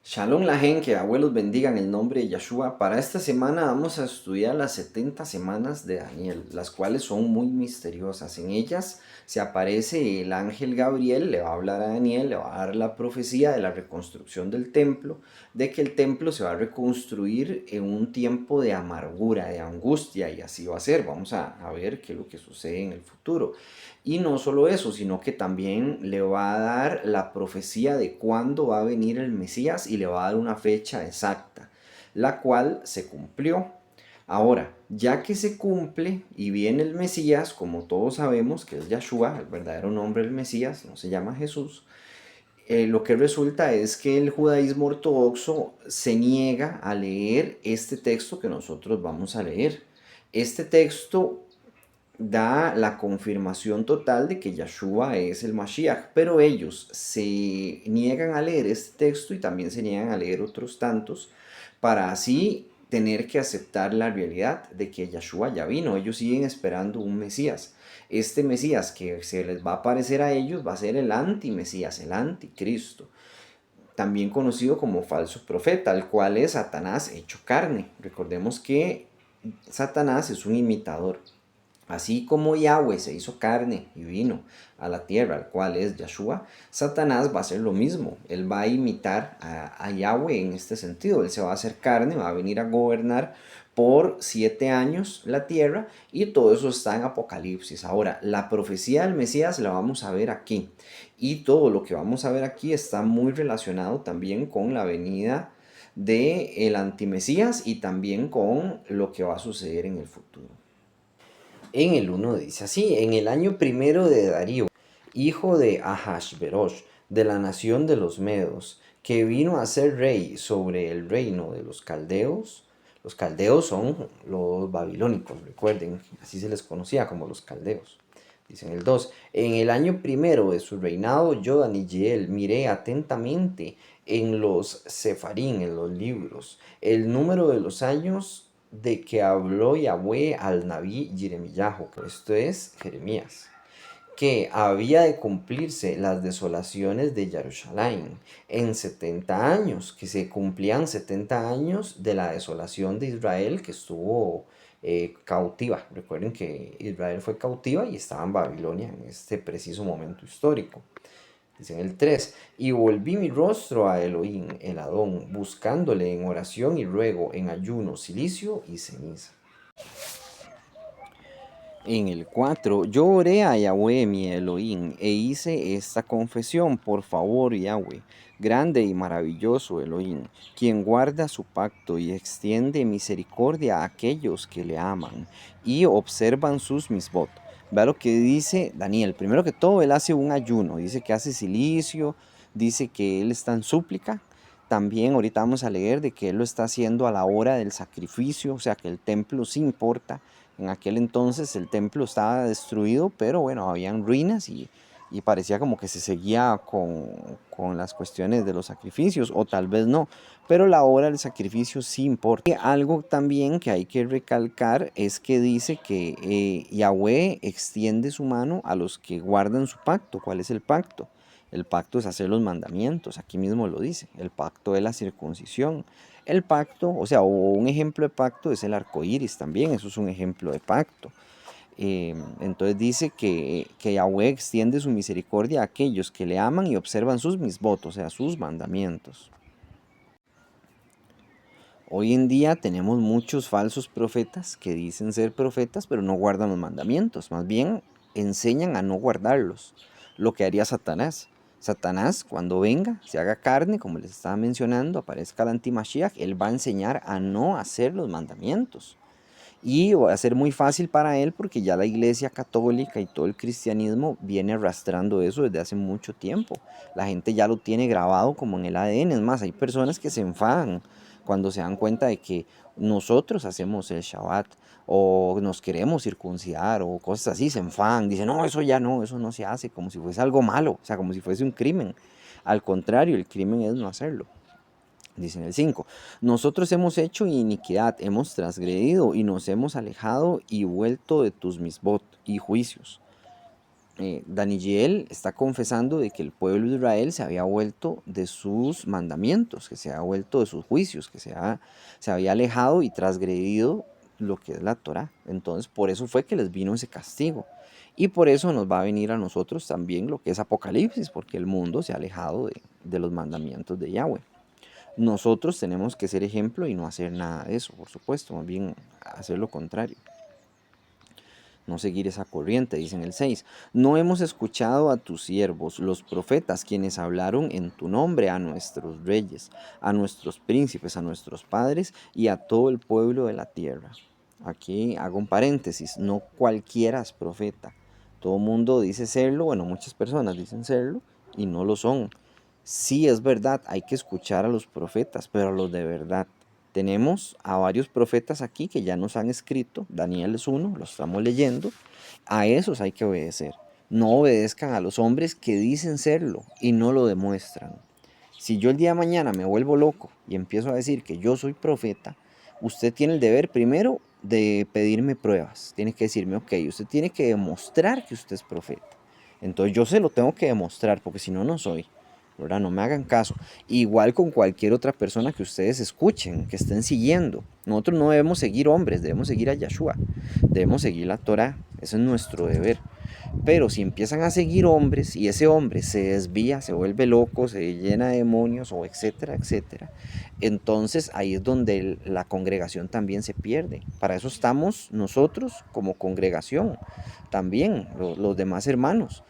Shalom la gente, que abuelos bendigan el nombre de Yahshua. Para esta semana vamos a estudiar las 70 semanas de Daniel, las cuales son muy misteriosas. En ellas se aparece el ángel Gabriel, le va a hablar a Daniel, le va a dar la profecía de la reconstrucción del templo, de que el templo se va a reconstruir en un tiempo de amargura, de angustia, y así va a ser. Vamos a ver qué es lo que sucede en el futuro. Y no solo eso, sino que también le va a dar la profecía de cuándo va a venir el Mesías y le va a dar una fecha exacta, la cual se cumplió. Ahora, ya que se cumple y viene el Mesías, como todos sabemos que es Yahshua, el verdadero nombre del Mesías, no se llama Jesús, lo que resulta es que el judaísmo ortodoxo se niega a leer este texto que nosotros vamos a leer. Este texto da la confirmación total de que Yahshua es el Mashiach, pero ellos se niegan a leer este texto y también se niegan a leer otros tantos para así tener que aceptar la realidad de que Yahshua ya vino. Ellos siguen esperando un Mesías. Este Mesías que se les va a aparecer a ellos va a ser el anti-Mesías, el anticristo, también conocido como falso profeta, el cual es Satanás hecho carne. Recordemos que Satanás es un imitador. Así como Yahweh se hizo carne y vino a la tierra, el cual es Yahshua, Satanás va a hacer lo mismo. Él va a imitar a Yahweh en este sentido. Él se va a hacer carne, va a venir a gobernar por 7 años la tierra, y todo eso está en Apocalipsis. Ahora, la profecía del Mesías la vamos a ver aquí. Y todo lo que vamos a ver aquí está muy relacionado también con la venida de el antimesías y también con lo que va a suceder en el futuro. En el 1 dice así: en el año primero de Darío, hijo de Ahasverosh, de la nación de los Medos, que vino a ser rey sobre el reino de los caldeos. Los caldeos son los babilónicos, recuerden, así se les conocía como los caldeos. Dice en el 2: en el año primero de su reinado, yo, Daniel, miré atentamente en los sefarín, en los libros, el número de los años de que habló Yahweh al Naví Jeremiyahu, esto es Jeremías, que había de cumplirse las desolaciones de Jerusalén en 70 años, que se cumplían 70 años de la desolación de Israel, que estuvo cautiva. Recuerden que Israel fue cautiva y estaba en Babilonia en este preciso momento histórico. Dice en el 3: y volví mi rostro a Elohim, el Adón, buscándole en oración y ruego, en ayuno, cilicio y ceniza. En el 4: yo oré a Yahweh mi Elohim e hice esta confesión: por favor, Yahweh, grande y maravilloso Elohim, quien guarda su pacto y extiende misericordia a aquellos que le aman y observan sus misbot. Vea lo que dice Daniel. Primero que todo, él hace un ayuno, dice que hace cilicio, dice que él está en súplica. También ahorita vamos a leer de que él lo está haciendo a la hora del sacrificio, o sea que el templo sí importa. En aquel entonces el templo estaba destruido, pero bueno, habían ruinas y parecía como que se seguía con las cuestiones de los sacrificios, o tal vez no, pero la hora del sacrificio sí importa. Y algo también que hay que recalcar es que dice que Yahweh extiende su mano a los que guardan su pacto. ¿Cuál es el pacto? El pacto es hacer los mandamientos, aquí mismo lo dice, el pacto de la circuncisión. El pacto, o sea, o un ejemplo de pacto es el arco iris también, eso es un ejemplo de pacto. Entonces dice que Yahweh extiende su misericordia a aquellos que le aman y observan sus misvotos, o sea, sus mandamientos. Hoy en día tenemos muchos falsos profetas que dicen ser profetas, pero no guardan los mandamientos, más bien enseñan a no guardarlos, lo que haría Satanás. Satanás, cuando venga, se haga carne, como les estaba mencionando, aparezca el antimashiach, él va a enseñar a no hacer los mandamientos. Y va a ser muy fácil para él porque ya la iglesia católica y todo el cristianismo viene arrastrando eso desde hace mucho tiempo. La gente ya lo tiene grabado como en el ADN. Es más, hay personas que se enfadan cuando se dan cuenta de que nosotros hacemos el Shabbat o nos queremos circuncidar o cosas así, se enfadan, dicen, no, eso ya no, eso no se hace, como si fuese algo malo, o sea, como si fuese un crimen. Al contrario, el crimen es no hacerlo. Dice en el 5: nosotros hemos hecho iniquidad, hemos transgredido y nos hemos alejado y vuelto de tus misbot y juicios. Daniel está confesando de que el pueblo de Israel se había vuelto de sus mandamientos, que se había vuelto de sus juicios, que se había alejado y transgredido lo que es la Torá. Entonces, por eso fue que les vino ese castigo. Y por eso nos va a venir a nosotros también lo que es Apocalipsis, porque el mundo se ha alejado de los mandamientos de Yahweh. Nosotros tenemos que ser ejemplo y no hacer nada de eso, por supuesto, más bien hacer lo contrario. No seguir esa corriente, dice en el 6. No hemos escuchado a tus siervos, los profetas, quienes hablaron en tu nombre a nuestros reyes, a nuestros príncipes, a nuestros padres y a todo el pueblo de la tierra. Aquí hago un paréntesis, no cualquiera es profeta. Todo mundo dice serlo, bueno, muchas personas dicen serlo y no lo son. Sí, es verdad, hay que escuchar a los profetas, pero a los de verdad. Tenemos a varios profetas aquí que ya nos han escrito, Daniel es uno, lo estamos leyendo, a esos hay que obedecer. No obedezcan a los hombres que dicen serlo y no lo demuestran. Si yo el día de mañana me vuelvo loco y empiezo a decir que yo soy profeta, usted tiene el deber primero de pedirme pruebas. Tiene que decirme, ok, usted tiene que demostrar que usted es profeta. Entonces yo se lo tengo que demostrar porque si no, no soy. ¿Verdad? No me hagan caso. Igual con cualquier otra persona que ustedes escuchen, que estén siguiendo. Nosotros no debemos seguir hombres, debemos seguir a Yahshua. Debemos seguir la Torah. Ese es nuestro deber. Pero si empiezan a seguir hombres y ese hombre se desvía, se vuelve loco, se llena de demonios o etcétera, etcétera, entonces ahí es donde la congregación también se pierde. Para eso estamos nosotros como congregación, también los demás hermanos,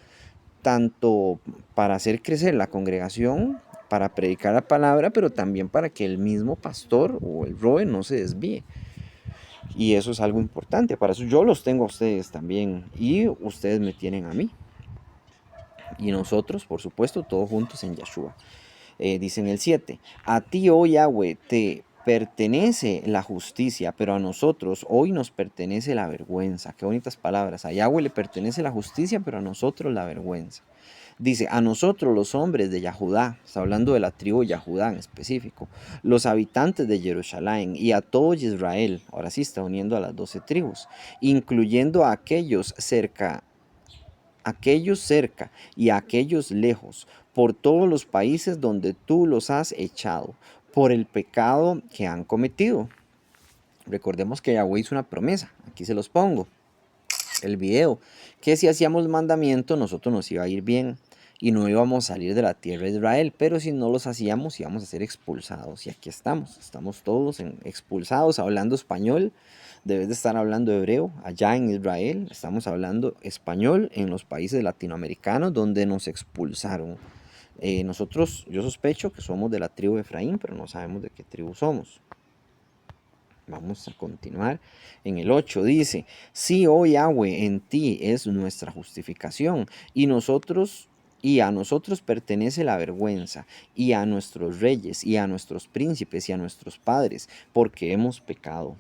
tanto para hacer crecer la congregación, para predicar la palabra, pero también para que el mismo pastor o el roe no se desvíe. Y eso es algo importante. Para eso yo los tengo a ustedes también. Y ustedes me tienen a mí. Y nosotros, por supuesto, todos juntos en Yahshua. Dice en el 7. A ti, oh Yahweh, te pertenece la justicia, pero a nosotros hoy nos pertenece la vergüenza. Qué bonitas palabras. A Yahweh le pertenece la justicia, pero a nosotros la vergüenza. Dice, a nosotros los hombres de Yahudá, está hablando de la tribu de Yahudá en específico, los habitantes de Jerusalén y a todo Israel, ahora sí está uniendo a las 12 tribus, incluyendo a aquellos cerca y a aquellos lejos, por todos los países donde tú los has echado, por el pecado que han cometido. Recordemos que Yahweh hizo una promesa, aquí se los pongo el video, que si hacíamos mandamientos nosotros nos iba a ir bien y no íbamos a salir de la tierra de Israel, pero si no los hacíamos íbamos a ser expulsados. Y aquí estamos todos expulsados hablando español, debes de estar hablando hebreo allá en Israel, estamos hablando español en los países latinoamericanos donde nos expulsaron. Nosotros, yo sospecho que somos de la tribu de Efraín, pero no sabemos de qué tribu somos. Vamos a continuar en el 8. Dice, sí, oh Yahweh, en ti es nuestra justificación y a nosotros pertenece la vergüenza, y a nuestros reyes, y a nuestros príncipes, y a nuestros padres, porque hemos pecado.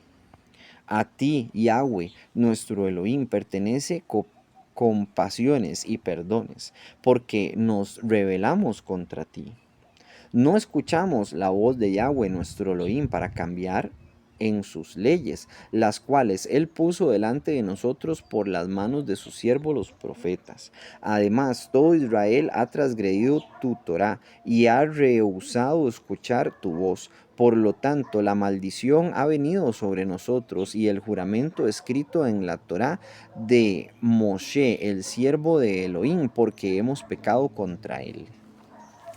A ti, Yahweh, nuestro Elohim, pertenece compasión y perdones, porque nos rebelamos contra ti. No escuchamos la voz de Yahweh nuestro Elohim para cambiar en sus leyes, las cuales él puso delante de nosotros por las manos de sus siervos los profetas. Además, todo Israel ha transgredido tu Torah y ha rehusado escuchar tu voz. Por lo tanto, la maldición ha venido sobre nosotros y el juramento escrito en la Torah de Moshe, el siervo de Elohim, porque hemos pecado contra él.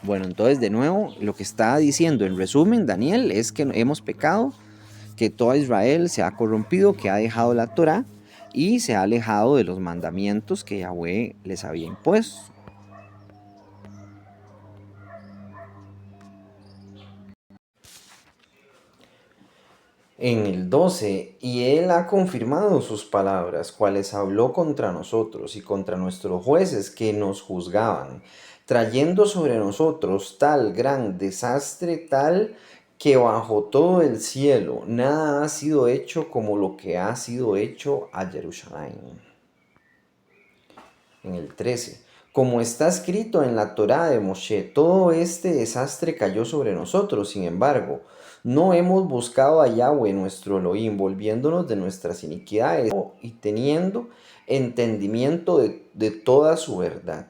Bueno, entonces de nuevo lo que está diciendo en resumen Daniel es que hemos pecado, que todo Israel se ha corrompido, que ha dejado la Torá y se ha alejado de los mandamientos que Yahweh les había impuesto. En el 12, y él ha confirmado sus palabras, cuales habló contra nosotros y contra nuestros jueces que nos juzgaban, trayendo sobre nosotros tal gran desastre, tal que bajo todo el cielo nada ha sido hecho como lo que ha sido hecho a Jerusalén. En el 13, Como está escrito en la Torá de Moshe, todo este desastre cayó sobre nosotros. Sin embargo, no hemos buscado a Yahweh nuestro Elohim, volviéndonos de nuestras iniquidades y teniendo entendimiento de toda su verdad.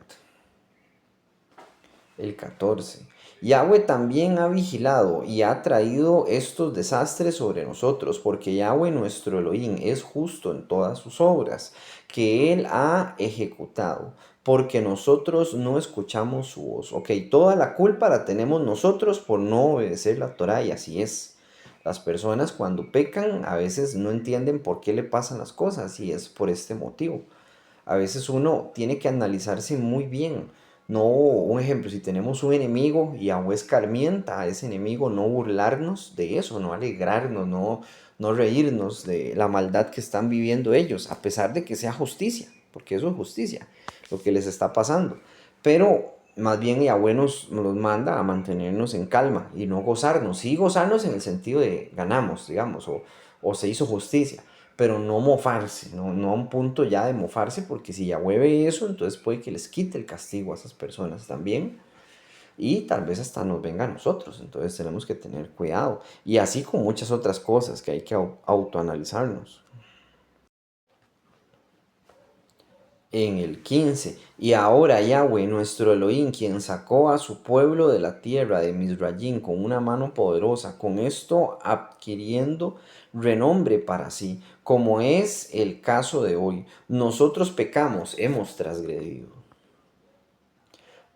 El 14. Yahweh también ha vigilado y ha traído estos desastres sobre nosotros, porque Yahweh nuestro Elohim es justo en todas sus obras que Él ha ejecutado, porque nosotros no escuchamos su voz. Ok, toda la culpa la tenemos nosotros por no obedecer la Torah, y así es. Las personas cuando pecan a veces no entienden por qué le pasan las cosas, y es por este motivo. A veces uno tiene que analizarse muy bien. No, un ejemplo, si tenemos un enemigo y Yahweh escarmienta a ese enemigo, no burlarnos de eso, no alegrarnos, no reírnos de la maldad que están viviendo ellos, a pesar de que sea justicia, porque eso es justicia, lo que les está pasando. Pero más bien Yahweh nos manda a mantenernos en calma y no gozarnos. Sí gozarnos en el sentido de ganamos, digamos, o se hizo justicia, pero no mofarse, no a un punto ya de mofarse, porque si Yahweh ve eso, entonces puede que les quite el castigo a esas personas también, y tal vez hasta nos venga a nosotros. Entonces tenemos que tener cuidado, y así con muchas otras cosas que hay que autoanalizarnos. En el 15, y ahora Yahweh nuestro Elohim, quien sacó a su pueblo de la tierra de Misrayim con una mano poderosa, con esto adquiriendo renombre para sí, como es el caso de hoy. Nosotros pecamos, hemos transgredido.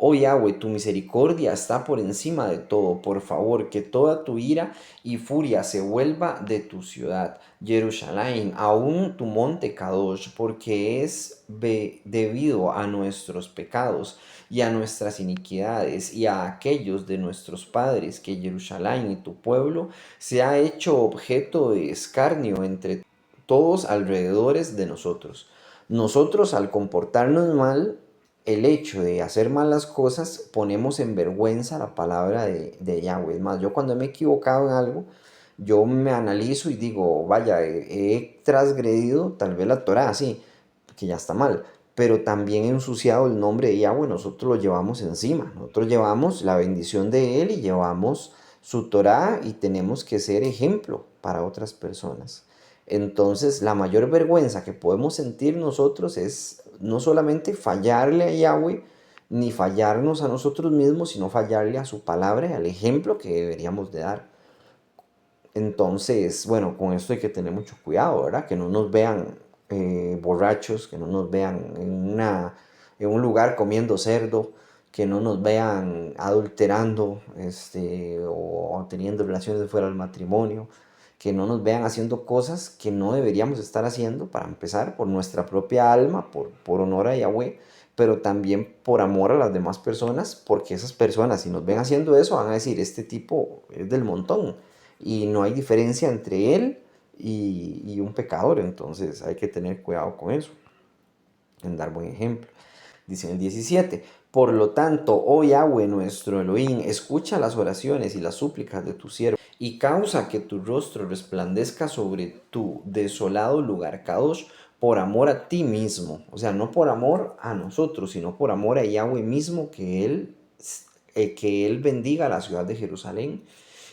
Oh Yahweh, tu misericordia está por encima de todo. Por favor, que toda tu ira y furia se vuelva de tu ciudad, Jerusalén, aún tu monte Kadosh, porque es debido a nuestros pecados y a nuestras iniquidades y a aquellos de nuestros padres que Jerusalén y tu pueblo se ha hecho objeto de escarnio entre todos alrededores de nosotros. Nosotros, al comportarnos mal, el hecho de hacer malas cosas, ponemos en vergüenza la palabra de Yahweh. Es más, yo cuando me he equivocado en algo, yo me analizo y digo, vaya, he transgredido tal vez la Torah, sí, que ya está mal, pero también he ensuciado el nombre de Yahweh. Nosotros lo llevamos encima, nosotros llevamos la bendición de Él y llevamos su Torah, y tenemos que ser ejemplo para otras personas. Entonces, la mayor vergüenza que podemos sentir nosotros es no solamente fallarle a Yahweh, ni fallarnos a nosotros mismos, sino fallarle a su palabra y al ejemplo que deberíamos de dar. Entonces, bueno, con esto hay que tener mucho cuidado, ¿verdad? Que no nos vean borrachos, que no nos vean en un lugar comiendo cerdo, que no nos vean adulterando, o teniendo relaciones fuera del matrimonio, que no nos vean haciendo cosas que no deberíamos estar haciendo, para empezar, por nuestra propia alma, por honor a Yahweh, pero también por amor a las demás personas, porque esas personas, si nos ven haciendo eso, van a decir, este tipo es del montón, y no hay diferencia entre él y un pecador. Entonces hay que tener cuidado con eso, en dar buen ejemplo. Dice en el 17, por lo tanto, oh Yahweh nuestro Elohim, escucha las oraciones y las súplicas de tu siervo, y causa que tu rostro resplandezca sobre tu desolado lugar Kadosh, por amor a ti mismo. O sea, no por amor a nosotros, sino por amor a Yahweh mismo, que él bendiga la ciudad de Jerusalén,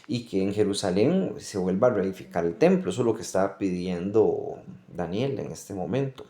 y que en Jerusalén se vuelva a reedificar el templo. Eso es lo que estaba pidiendo Daniel en este momento.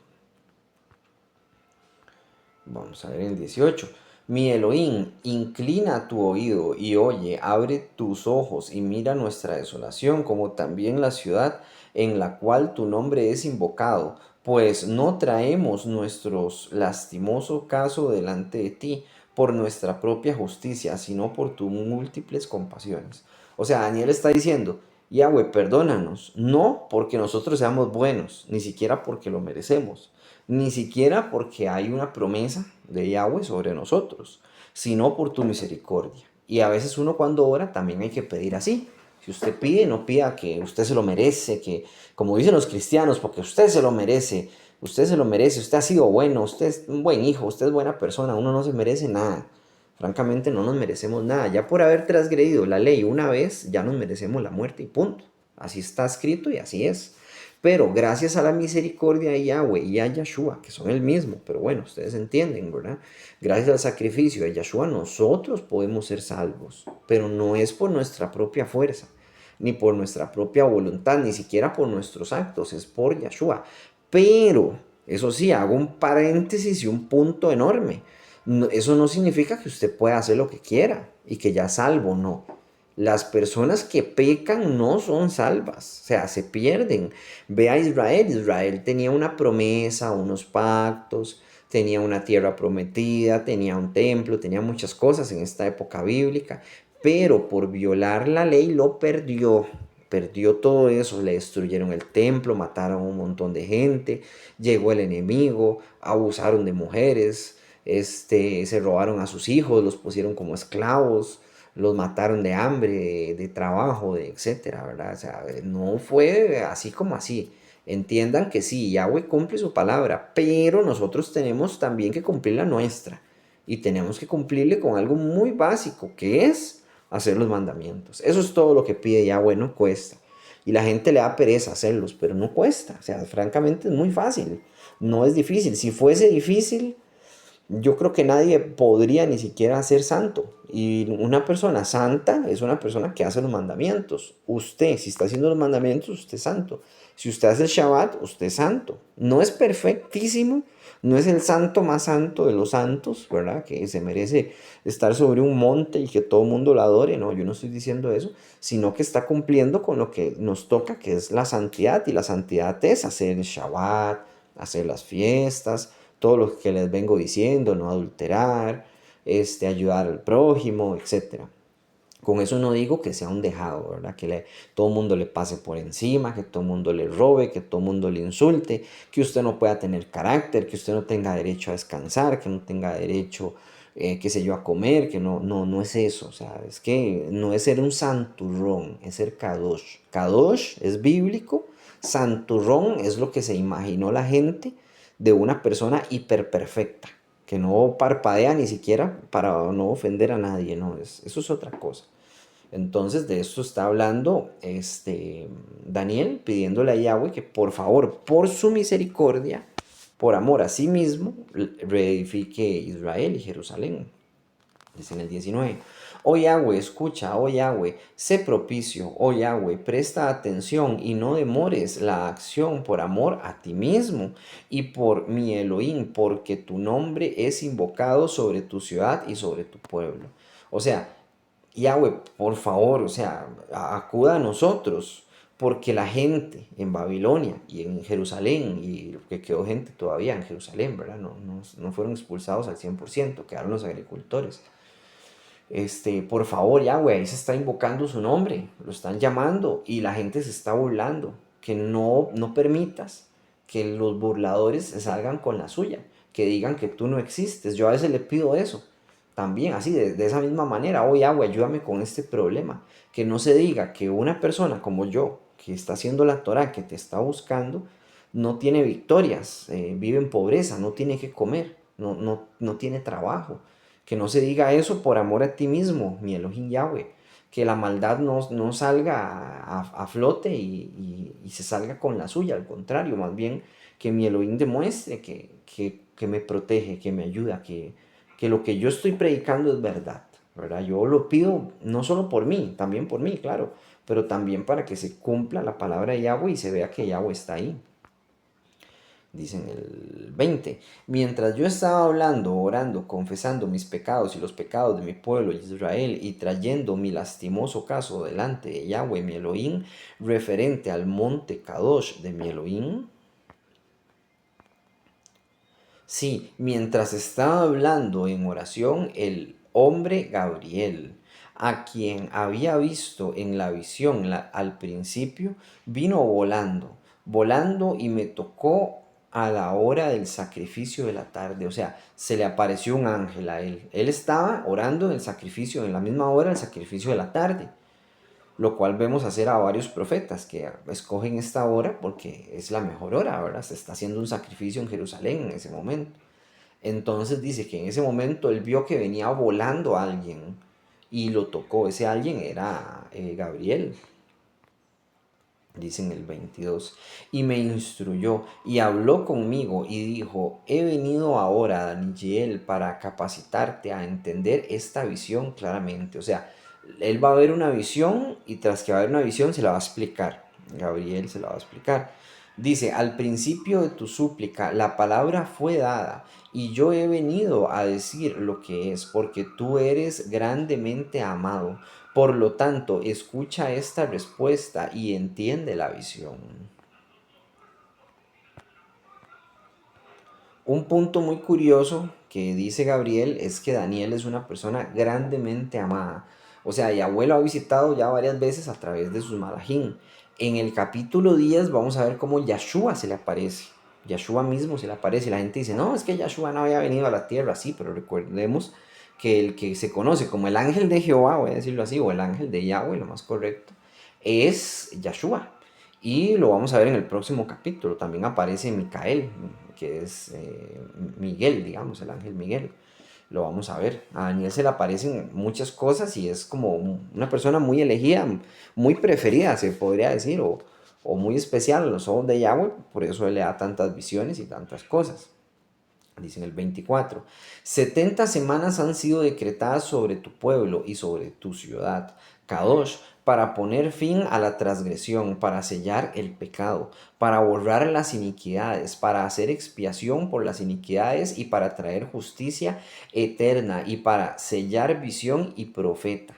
Vamos a ver en el 18. Mi Elohim, inclina tu oído y oye, abre tus ojos y mira nuestra desolación, como también la ciudad en la cual tu nombre es invocado, pues no traemos nuestro lastimoso caso delante de ti por nuestra propia justicia, sino por tus múltiples compasiones. O sea, Daniel está diciendo, Yahweh, perdónanos, no porque nosotros seamos buenos, ni siquiera porque lo merecemos, ni siquiera porque hay una promesa de Yahweh sobre nosotros, sino por tu misericordia. Y a veces uno cuando ora también hay que pedir así. Si usted pide, no pida que usted se lo merece, que como dicen los cristianos, porque usted se lo merece, usted ha sido bueno, usted es un buen hijo, usted es buena persona, uno no se merece nada. Francamente no nos merecemos nada. Ya por haber transgredido la ley una vez, ya nos merecemos la muerte y punto. Así está escrito y así es. Pero gracias a la misericordia de Yahweh y a Yeshua, que son el mismo, pero bueno, ustedes entienden, ¿verdad? Gracias al sacrificio de Yeshua nosotros podemos ser salvos, pero no es por nuestra propia fuerza, ni por nuestra propia voluntad, ni siquiera por nuestros actos, es por Yeshua. Pero, eso sí, hago un paréntesis y un punto enorme. Eso no significa que usted pueda hacer lo que quiera y que ya es salvo, no. Las personas que pecan no son salvas, o sea, se pierden. Ve a Israel, Israel tenía una promesa, unos pactos, tenía una tierra prometida, tenía un templo, tenía muchas cosas en esta época bíblica, pero por violar la ley lo perdió. Perdió todo eso, le destruyeron el templo, mataron a un montón de gente, llegó el enemigo, abusaron de mujeres, se robaron a sus hijos, los pusieron como esclavos, los mataron de hambre, de trabajo, de etcétera, ¿verdad? O sea, no fue así como así. Entiendan que sí, Yahweh cumple su palabra, pero nosotros tenemos también que cumplir la nuestra. Y tenemos que cumplirle con algo muy básico, que es hacer los mandamientos. Eso es todo lo que pide Yahweh, no cuesta. Y la gente le da pereza hacerlos, pero no cuesta. O sea, francamente es muy fácil. No es difícil. Si fuese difícil, yo creo que nadie podría ni siquiera ser santo. Y una persona santa es una persona que hace los mandamientos. Usted, si está haciendo los mandamientos, usted es santo. Si usted hace el Shabbat, usted es santo. No es perfectísimo, no es el santo más santo de los santos, ¿verdad? Que se merece estar sobre un monte y que todo el mundo lo adore. No, yo no estoy diciendo eso, sino que está cumpliendo con lo que nos toca, que es la santidad. Y la santidad es hacer el Shabbat, hacer las fiestas, todo lo que les vengo diciendo, no adulterar, ayudar al prójimo, etcétera. Con eso no digo que sea un dejado, ¿verdad? Todo el mundo le pase por encima, que todo el mundo le robe, que todo el mundo le insulte, que usted no pueda tener carácter, que usted no tenga derecho a descansar, que no tenga derecho, qué sé yo, a comer, que no es eso. O sea, es que no es ser un santurrón, es ser kadosh. Kadosh es bíblico, santurrón es lo que se imaginó la gente de una persona hiperperfecta, que no parpadea ni siquiera para no ofender a nadie, no, eso es otra cosa. Entonces de esto está hablando Daniel, pidiéndole a Yahweh que por favor, por su misericordia, por amor a sí mismo, reedifique Israel y Jerusalén. Dice en el 19. Oh Yahweh, escucha, oh Yahweh, sé propicio, oh Yahweh, presta atención y no demores la acción por amor a ti mismo y por mi Elohim, porque tu nombre es invocado sobre tu ciudad y sobre tu pueblo. O sea, Yahweh, por favor, o sea, acuda a nosotros, porque la gente en Babilonia y en Jerusalén, y que quedó gente todavía en Jerusalén, ¿verdad? No fueron expulsados al 100%, quedaron los agricultores. Por favor, Yahweh, ahí se está invocando su nombre, lo están llamando y la gente se está burlando. Que no permitas que los burladores se salgan con la suya, que digan que tú no existes. Yo a veces le pido eso, también así, de esa misma manera. Oh, Yahweh, ayúdame con este problema. Que no se diga que una persona como yo, que está haciendo la Torah, que te está buscando, no tiene victorias, vive en pobreza, no tiene que comer, no tiene trabajo. Que no se diga eso por amor a ti mismo, mi Elohim Yahweh. Que la maldad no salga a flote y se salga con la suya. Al contrario, más bien que mi Elohim demuestre que me protege, que me ayuda, que lo que yo estoy predicando es verdad, ¿verdad? Yo lo pido no solo por mí, también por mí, claro, pero también para que se cumpla la palabra de Yahweh y se vea que Yahweh está ahí. Dice en el 20, mientras yo estaba hablando, orando, confesando mis pecados y los pecados de mi pueblo Israel y trayendo mi lastimoso caso delante de Yahweh mi Elohim, referente al monte Kadosh de mi Elohim. Sí, mientras estaba hablando en oración, el hombre Gabriel, a quien había visto en la visión al principio, vino volando y me tocó a la hora del sacrificio de la tarde. O sea, se le apareció un ángel a él. Él estaba orando en el sacrificio, en la misma hora del sacrificio de la tarde, lo cual vemos hacer a varios profetas que escogen esta hora porque es la mejor hora, ¿verdad? Se está haciendo un sacrificio en Jerusalén en ese momento. Entonces dice que en ese momento él vio que venía volando alguien y lo tocó. Ese alguien era Gabriel. Dice en el 22, y me instruyó y habló conmigo y dijo, he venido ahora, Daniel, para capacitarte a entender esta visión claramente. O sea, él va a ver una visión y tras que va a ver una visión se la va a explicar. Gabriel se la va a explicar. Dice, al principio de tu súplica la palabra fue dada y yo he venido a decir lo que es, porque tú eres grandemente amado. Por lo tanto, escucha esta respuesta y entiende la visión. Un punto muy curioso que dice Gabriel es que Daniel es una persona grandemente amada. O sea, Yahweh lo ha visitado ya varias veces a través de sus malajín. En el capítulo 10 vamos a ver cómo Yahshua se le aparece. Yahshua mismo se le aparece y la gente dice, no, es que Yahshua no había venido a la tierra, sí, pero recordemos que el que se conoce como el ángel de Jehová, voy a decirlo así, o el ángel de Yahweh, lo más correcto, es Yahshua. Y lo vamos a ver en el próximo capítulo. También aparece Micael, que es Miguel, digamos, el ángel Miguel. Lo vamos a ver. A Daniel se le aparecen muchas cosas y es como una persona muy elegida, muy preferida, se podría decir, o muy especial a los ojos de Yahweh. Por eso él le da tantas visiones y tantas cosas. Dice en el 24, 70 semanas han sido decretadas sobre tu pueblo y sobre tu ciudad, Kadosh, para poner fin a la transgresión, para sellar el pecado, para borrar las iniquidades, para hacer expiación por las iniquidades y para traer justicia eterna y para sellar visión y profeta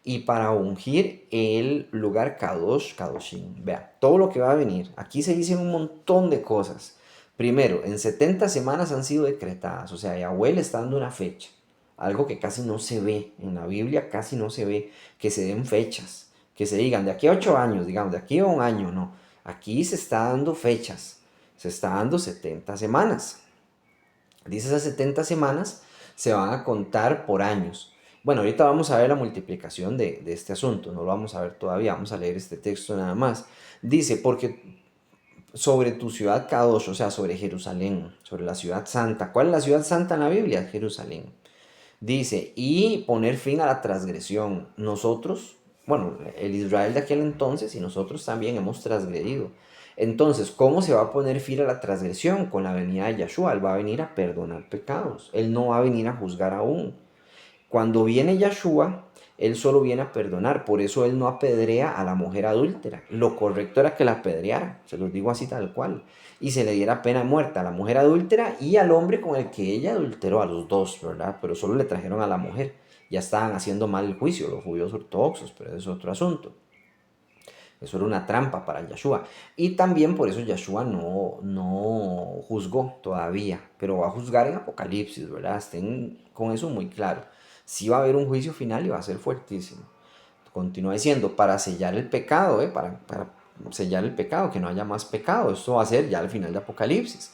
y para ungir el lugar Kadosh, Kadoshim. Vea, todo lo que va a venir. Aquí se dicen un montón de cosas. Primero, en 70 semanas han sido decretadas, o sea, Yahweh le está dando una fecha, algo que casi no se ve, en la Biblia casi no se ve, que se den fechas, que se digan de aquí a 8 años, digamos, de aquí a un año, no, aquí se está dando fechas, se está dando 70 semanas. Dice esas 70 semanas se van a contar por años. Bueno, ahorita vamos a ver la multiplicación de este asunto, no lo vamos a ver todavía, vamos a leer este texto nada más. Dice, porque sobre tu ciudad Kadosh, o sea, sobre Jerusalén, sobre la ciudad santa. ¿Cuál es la ciudad santa en la Biblia? Jerusalén. Dice, y poner fin a la transgresión. Nosotros, bueno, el Israel de aquel entonces y nosotros también hemos transgredido. Entonces, ¿cómo se va a poner fin a la transgresión? Con la venida de Yahshua. Él va a venir a perdonar pecados. Él no va a venir a juzgar aún. Cuando viene Yahshua, él solo viene a perdonar, por eso él no apedrea a la mujer adúltera. Lo correcto era que la apedreara, se los digo así tal cual, y se le diera pena de muerte a la mujer adúltera y al hombre con el que ella adulteró, a los dos, ¿verdad? Pero solo le trajeron a la mujer. Ya estaban haciendo mal el juicio los judíos ortodoxos, pero eso es otro asunto. Eso era una trampa para Yahshua. Y también por eso Yahshua no juzgó todavía, pero va a juzgar en Apocalipsis, ¿verdad? Estén con eso muy claro. Sí va a haber un juicio final y va a ser fuertísimo. Continúa diciendo, para sellar el pecado, para sellar el pecado, que no haya más pecado. Esto va a ser ya al final de Apocalipsis.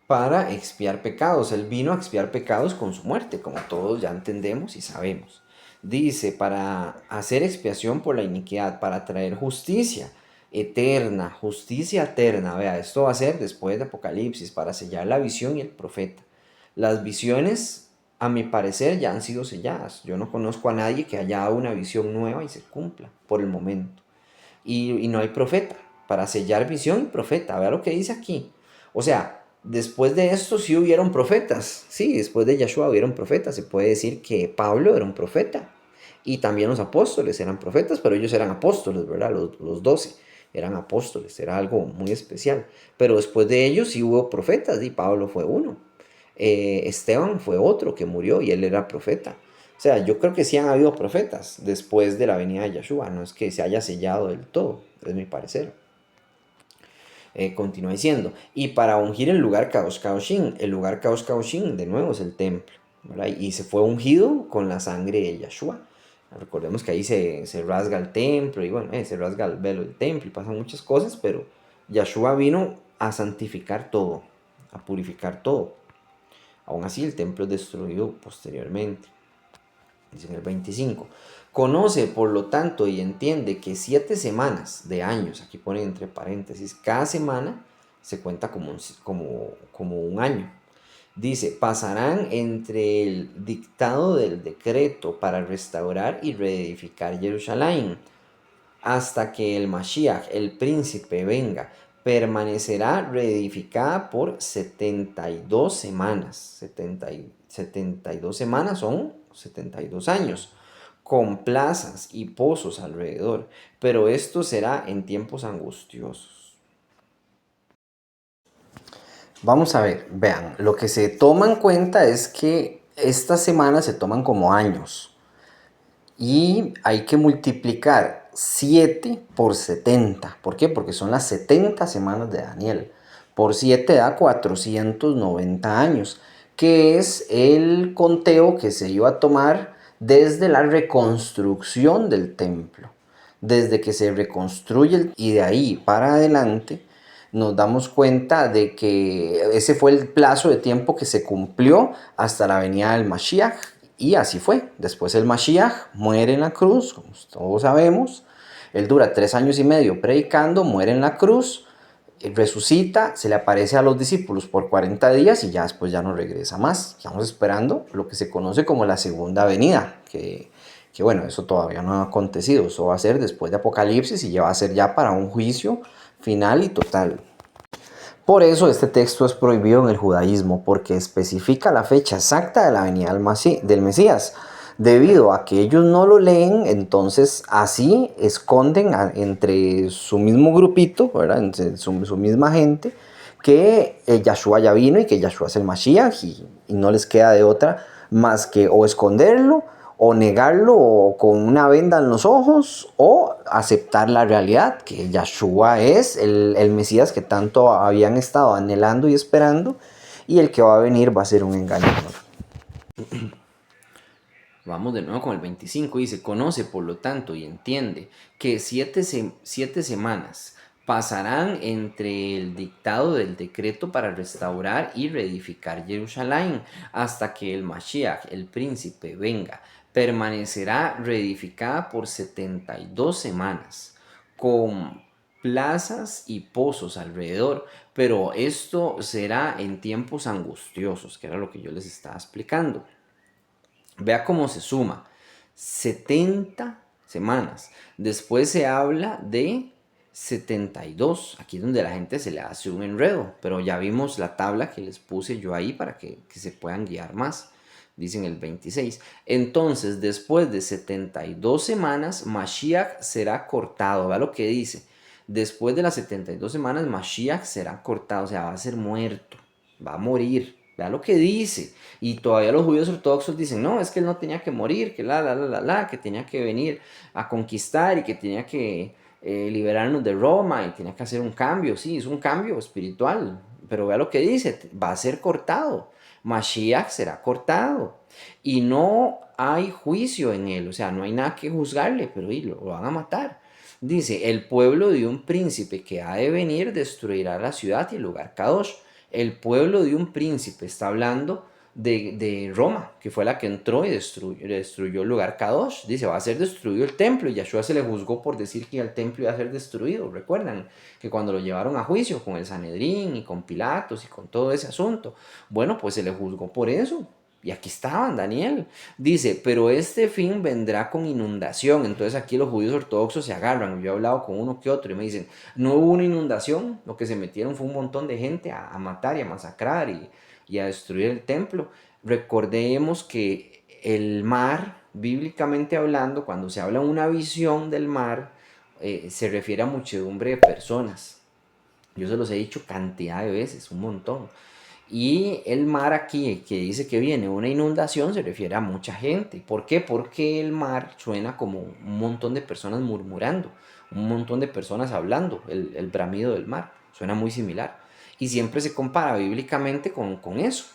Para expiar pecados. Él vino a expiar pecados con su muerte, como todos ya entendemos y sabemos. Dice, para hacer expiación por la iniquidad, para traer justicia eterna, justicia eterna. Vea, esto va a ser después de Apocalipsis, para sellar la visión y el profeta. Las visiones, a mi parecer, ya han sido selladas. Yo no conozco a nadie que haya dado una visión nueva y se cumpla por el momento. Y no hay profeta. Para sellar visión y profeta. Vea lo que dice aquí. O sea, después de esto sí hubieron profetas. Sí, después de Yahshua hubieron profetas. Se puede decir que Pablo era un profeta. Y también los apóstoles eran profetas, pero ellos eran apóstoles, ¿verdad? Los 12 eran apóstoles, era algo muy especial. Pero después de ellos sí hubo profetas y Pablo fue uno. Esteban fue otro que murió y él era profeta. O sea, yo creo que sí han habido profetas después de la venida de Yahshua. No es que se haya sellado del todo, es mi parecer. Continúa diciendo, y para ungir el lugar Kadosh Kadoshim, el lugar Kadosh Kadoshim de nuevo es el templo, ¿verdad? Y se fue ungido con la sangre de Yahshua. Recordemos que ahí se rasga el templo y bueno, se rasga el velo del templo y pasan muchas cosas, pero Yahshua vino a santificar todo, a purificar todo. Aún así el templo es destruido posteriormente. Dice en el 25. Conoce, por lo tanto, y entiende que 7 semanas de años, aquí pone entre paréntesis, cada semana se cuenta como un año. Dice, pasarán entre el dictado del decreto para restaurar y reedificar Jerusalén. hasta que el Mashiach, el príncipe, venga. Permanecerá reedificada por 72 semanas. 72 semanas son 72 años, con plazas y pozos alrededor. Pero esto será en tiempos angustiosos. Vamos a ver, vean, lo que se toma en cuenta es que estas semanas se toman como años. Y hay que multiplicar 7 por 70. ¿Por qué? Porque son las 70 semanas de Daniel. Por 7 da 490 años, que es el conteo que se iba a tomar desde la reconstrucción del templo. Desde que se reconstruye y de ahí para adelante nos damos cuenta de que ese fue el plazo de tiempo que se cumplió hasta la venida del Mashiach. Y así fue. Después el Mashiach muere en la cruz, como todos sabemos. Él dura 3 años y medio predicando, muere en la cruz, resucita, se le aparece a los discípulos por 40 días y ya después ya no regresa más. Estamos esperando lo que se conoce como la segunda venida, que bueno, eso todavía no ha acontecido. Eso va a ser después de Apocalipsis y ya va a ser ya para un juicio final y total. Por eso este texto es prohibido en el judaísmo, porque especifica la fecha exacta de la venida del Mesías. Debido a que ellos no lo leen, entonces así esconden entre su mismo grupito, ¿verdad? Entre su misma gente, que Yahshua ya vino y que Yahshua es el Mashiach y no les queda de otra más que o esconderlo o negarlo o con una venda en los ojos o aceptar la realidad que Yahshua es el Mesías que tanto habían estado anhelando y esperando y el que va a venir va a ser un engañador. Vamos de nuevo con el 25, dice, conoce por lo tanto y entiende que 7 semanas pasarán entre el dictado del decreto para restaurar y reedificar Jerusalén hasta que el Mashiach, el príncipe, venga. Permanecerá reedificada por 72 semanas, con plazas y pozos alrededor, pero esto será en tiempos angustiosos, que era lo que yo les estaba explicando. Vea cómo se suma. 70 semanas. Después se habla de 72. Aquí es donde la gente se le hace un enredo. Pero ya vimos la tabla que les puse yo ahí para que se puedan guiar más. Dicen el 26. Entonces, después de 72 semanas, Mashiach será cortado. Vea lo que dice. Después de las 72 semanas, Mashiach será cortado. O sea, va a ser muerto. Va a morir. Vea lo que dice. Y todavía los judíos ortodoxos dicen, no, es que él no tenía que morir, que que tenía que venir a conquistar y que tenía que liberarnos de Roma y tenía que hacer un cambio. Sí, es un cambio espiritual. Pero vea lo que dice, va a ser cortado. Mashiach será cortado. Y no hay juicio en él, o sea, no hay nada que juzgarle, pero lo van a matar. Dice, el pueblo de un príncipe que ha de venir destruirá la ciudad y el lugar Kadosh. El pueblo de un príncipe está hablando de Roma, que fue la que entró y destruyó el lugar Kadosh. Dice, va a ser destruido el templo. Y Yahshua se le juzgó por decir que el templo iba a ser destruido. Recuerdan que cuando lo llevaron a juicio con el Sanedrín y con Pilatos y con todo ese asunto, bueno, pues se le juzgó por eso. Y aquí estaban, Daniel. Dice, pero este fin vendrá con inundación. Entonces aquí los judíos ortodoxos se agarran. Yo he hablado con uno que otro y me dicen, no hubo una inundación. Lo que se metieron fue un montón de gente a matar y a masacrar y a destruir el templo. Recordemos que el mar, bíblicamente hablando, cuando se habla de una visión del mar, se refiere a muchedumbre de personas. Yo se los he dicho cantidad de veces, un montón. Y el mar aquí, que dice que viene una inundación, se refiere a mucha gente. ¿Por qué? Porque el mar suena como un montón de personas murmurando, un montón de personas hablando, el bramido del mar. Suena muy similar. Y siempre se compara bíblicamente con eso.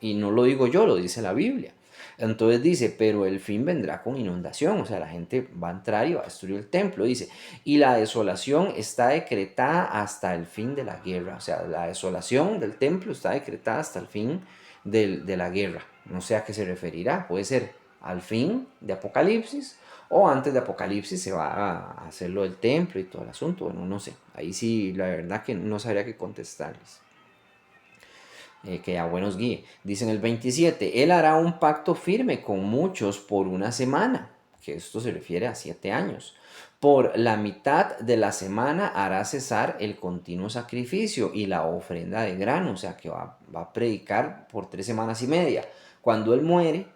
Y no lo digo yo, lo dice la Biblia. Entonces dice, pero el fin vendrá con inundación, o sea, la gente va a entrar y va a destruir el templo, dice, y la desolación está decretada hasta el fin de la guerra, o sea, la desolación del templo está decretada hasta el fin de la guerra. No sé a qué se referirá, puede ser al fin de Apocalipsis o antes de Apocalipsis se va a hacer lo del templo y todo el asunto, bueno, no sé, ahí sí, la verdad que no sabría qué contestarles. Que a buenos guíe. Dice en el 27, Él hará un pacto firme con muchos por una semana, que esto se refiere a 7 años. Por la mitad de la semana hará cesar el continuo sacrificio y la ofrenda de grano, o sea que va a predicar por 3 semanas y media. Cuando él muere,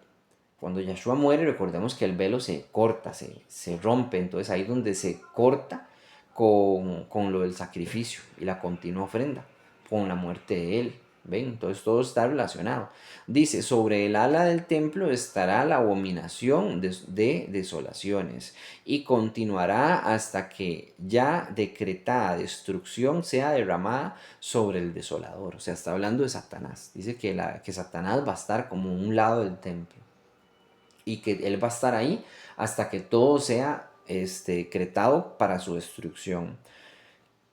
cuando Yeshua muere, recordemos que el velo se corta, se rompe, entonces ahí es donde se corta con lo del sacrificio y la continua ofrenda, con la muerte de él. ¿Ven? Entonces todo está relacionado. Dice, sobre el ala del templo estará la abominación de desolaciones y continuará hasta que ya decretada destrucción sea derramada sobre el desolador. O sea, está hablando de Satanás. Dice que Satanás va a estar como un lado del templo y que él va a estar ahí hasta que todo sea decretado para su destrucción.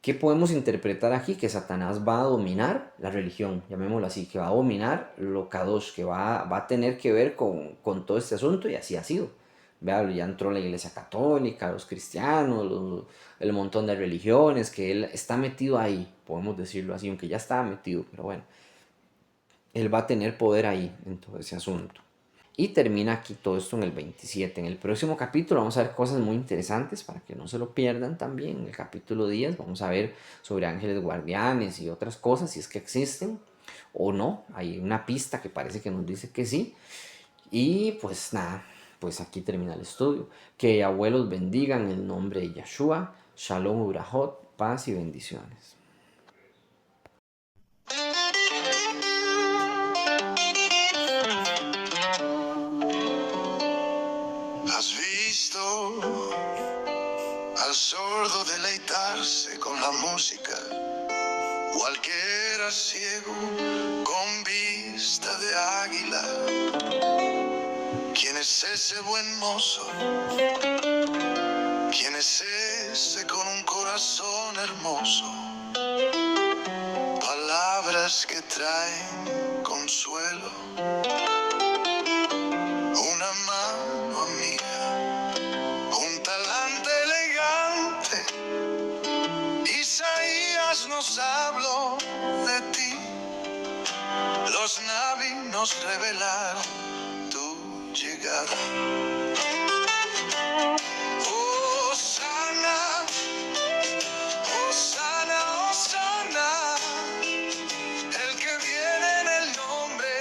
¿Qué podemos interpretar aquí? Que Satanás va a dominar la religión, llamémoslo así, que va a dominar lo Kadosh, que va a tener que ver con todo este asunto, y así ha sido. Vea, ya entró la iglesia católica, los cristianos, el montón de religiones, que él está metido ahí, podemos decirlo así, aunque ya estaba metido, pero bueno, él va a tener poder ahí en todo ese asunto. Y termina aquí todo esto en el 27. En el próximo capítulo vamos a ver cosas muy interesantes para que no se lo pierdan también. En el capítulo 10 vamos a ver sobre ángeles guardianes y otras cosas, si es que existen o no. Hay una pista que parece que nos dice que sí. Y pues nada, pues aquí termina el estudio. Que abuelos bendigan en el nombre de Yeshua. Shalom Urahot, paz y bendiciones. ¿Has visto al sordo deleitarse con la música? O al que era ciego con vista de águila. ¿Quién es ese buen mozo? ¿Quién es ese con un corazón hermoso? Palabras que traen consuelo. Una mano amiga, un talante elegante. Isaías nos habló de ti. Los Naví nos revelaron tu llegada. Hosana, Hosana, Hosana, el que viene en el nombre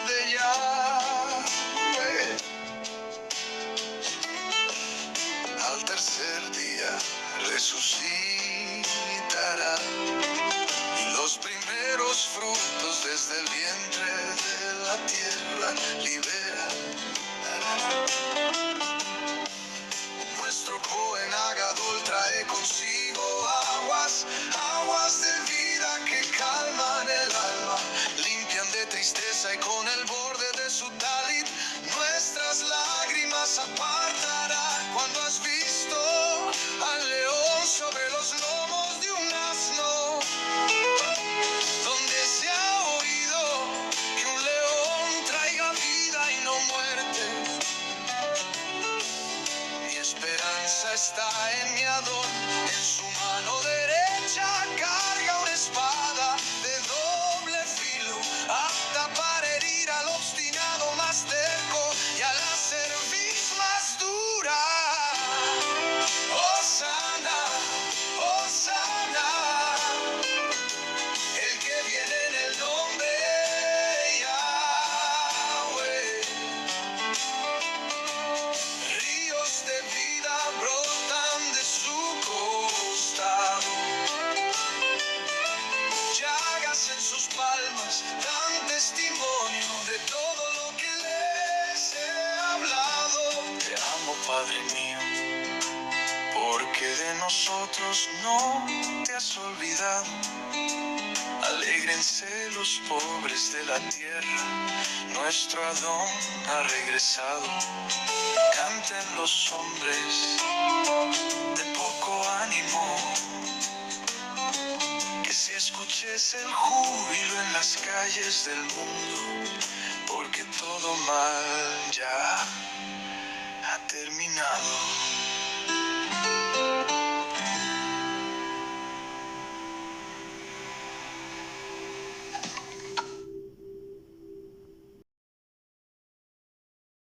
de Yahweh. Al tercer día resucitará y los primeros frutos desde el vientre de la tierra libera. Nuestro Cohen Agadol trae consigo aguas, aguas de vida que calman el alma, limpian de tristeza y con el borde de su talit nuestras lágrimas apartará. Cuando has visto al león sobre los lomos de un asno, donde se ha oído que un león traiga vida y no muerte. Mi esperanza está en mi Adón, en su mano derecha carga una espada de doble filo, apta para herir al obstinado más terco y a la cerviz más dura. Hosana, Hosana, el que viene en el nombre de Yahweh. Ríos de vida brotan de su costado, llagas en sus palmas dan testimonio de todo lo que les he hablado. Te amo, Padre mío, porque de nosotros no te has olvidado. Alégrense los pobres de la tierra, nuestro Adón ha regresado. Canten los hombres de poco ánimo, que se escuchese el júbilo en las calles del mundo, porque todo mal ya ha terminado.